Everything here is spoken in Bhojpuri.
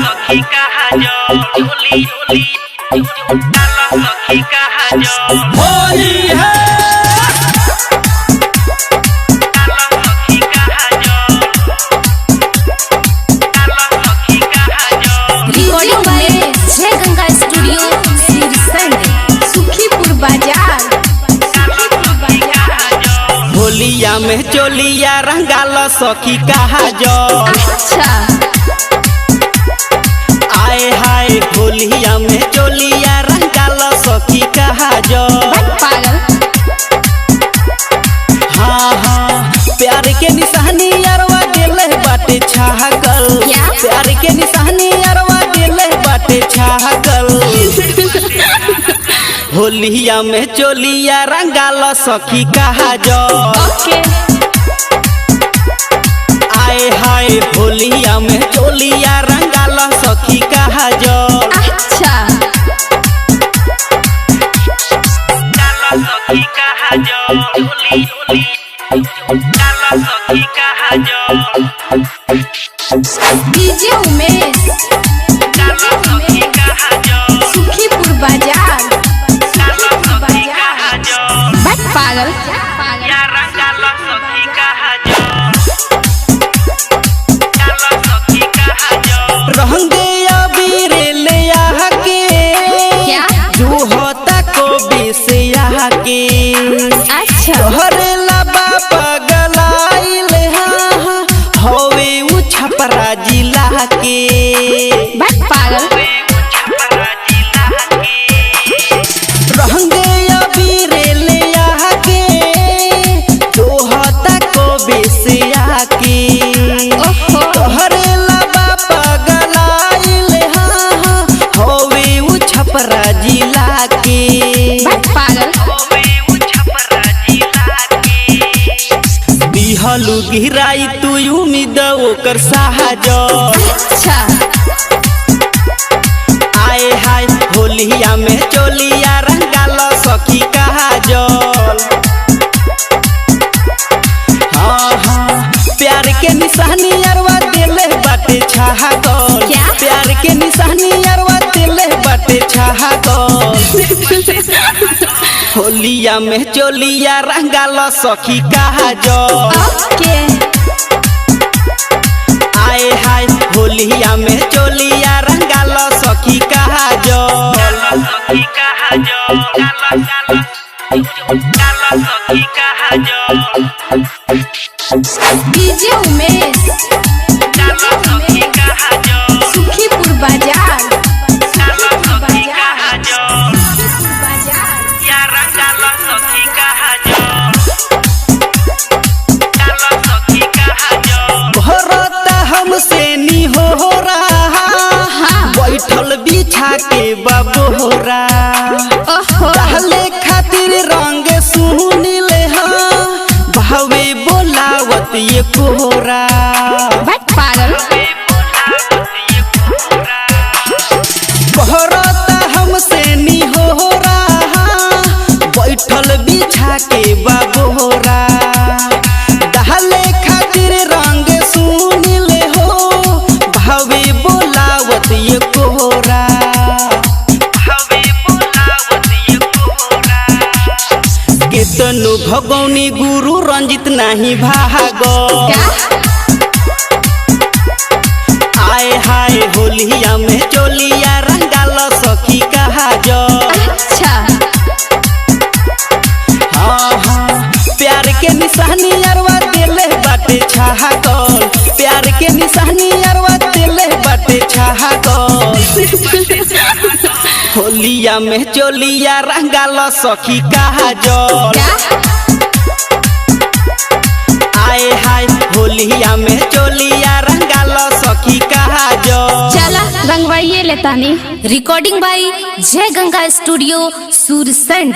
सखी कहा जो होली होली डाला सखी कहा जो होली है डाला सखी कहा जो डाला सखी कहा जो रिकॉर्डिंग में जय गंगा स्टूडियो सिरसंड सुखीपुर बाजार होलिया में चोलिया रंगाला सखी कहा जो अच्छा आए हाय होलिया में चोलिया रंगाला सखी कहा जो पागल हाँ हाँ प्यार के निशानी अरवा दिले बाटे छागल प्यार के निशानी अरवा दिले बाटे छागल होलिया में चोलिया रंगाला सखी कहा जो आए हाय होलिया में चोलिया रंगाला सखी कहा जो अच्छा डाला सखी कहा जो होली होली डाला सखी कहा जो डीजे उमेश डाला सखी कहा जो सुखीपुर बाजार डाला सखी कहा जो पागल या रंगाला सखी कहा जो डाला सखी कहा जो रहंगे अबीर ले आके क्या जो होता को बेसे आके अच्छा तोहरे लबा पगलाइल हाँ होवे उ छपरा जिला के पागल रहंगे अबीर ले आके जो होता को बेसे आके ओहो तोहरे लबा पगलाइल हाँ होवे उ छपरा जिला के पागल बिहलू गिराई तू उम्मीद ओकर साहजो अच्छा आए हाय होलिया में चोलिया रंगाला सखी कहा जो हाँ हाँ प्यार के निशानी अरवा दिले बाटे छागल क्या? प्यार के निशानी अरवा दिले बाटे छागल होलिया में चोलिया रंगाला सखी कहा जो ओके आए हाय होलिया में चोलिया रंगाला सखी कहा जो सखी कहा जो डाला सखी कहा जो डीजे उमेश डाला सखी कहा जो सुखीपुर बाजार डाला सखी कहा जो बाजार या रंगाला सखी कहा जो डाला सखी कहा जो भरता हमसे नी हो रहा हाँ बैठल बिछा के बबोरा ओहो डाले खातिर रंग सुनिले हाँ भावे बोलावत ये कोहरा पागल भरता हमसे नी हो रहा बैठल बिछा के बबोरा डाले खातिर रंग सुनिले हो भावे बोलावत ये कोहरा केतनो भगौनी गुरु रंजित नहीं भागो क्या आए हाय होलिया में चोलिया रंगाला सखी कहा जो अच्छा हाँ हाँ प्यार के निशानी अरवा दिले बाटे छागल प्यार के निशानी अरवा दिले बाटे छागल होलिया में चोलिया रंगाला सखी कहा जो क्या आए हाय होलिया में चोलिया रंगाला सखी कहा जो चला रंगवाइए लेतानी रिकॉर्डिंग बाई जय गंगा स्टूडियो सुरसंड।